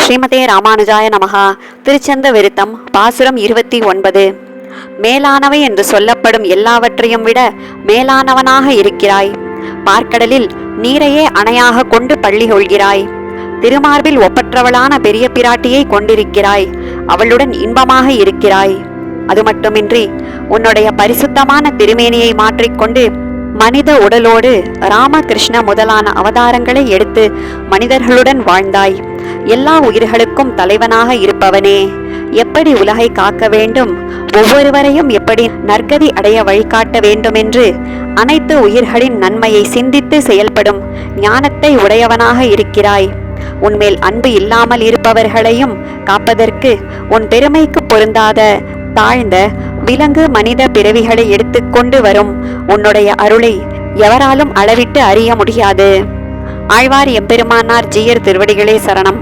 ஸ்ரீமதே ராமானுஜாய நமஹா. திருச்சந்த விருத்தம் பாசுரம் 29. மேலானவை என்று சொல்லப்படும் எல்லாவற்றையும் விட மேலானவனாக இருக்கிறாய். பார்க்கடலில் நீரையே அணையாக கொண்டு பள்ளி கொள்கிறாய். திருமார்பில் ஒப்பற்றவளான பெரிய பிராட்டியை கொண்டிருக்கிறாய். அவளுடன் இன்பமாக இருக்கிறாய். அது மட்டுமின்றி உன்னுடைய பரிசுத்தமான திருமேனியை மாற்றிக்கொண்டு மனித உடலோடு ராமகிருஷ்ண முதலான அவதாரங்களை எடுத்து மனிதர்களுடன் வாழ்ந்தாய். எல்லா உயிர்களுக்கும் தலைவனாக இருப்பவனே, எப்படி உலகை காக்க வேண்டும், ஒவ்வொருவரையும் எப்படி நற்கதி அடைய வழிகாட்ட வேண்டுமென்று அனைத்து உயிர்களின் நன்மையை சிந்தித்து செயல்படும் ஞானத்தை உடையவனாக இருக்கிறாய். உன்மேல் அன்பு இல்லாமல் இருப்பவர்களையும் காப்பதற்கு உன் பெருமைக்கு பொருந்தாத தாழ்ந்த விலங்கு மனித பிறவிகளை எடுத்துக்கொண்டு வரும் உன்னுடைய அருளை எவராலும் அளவிட்டு அறிய முடியாது. ஆழ்வார் எம்பெருமானார் ஜீயர் திருவடிகளே சரணம்.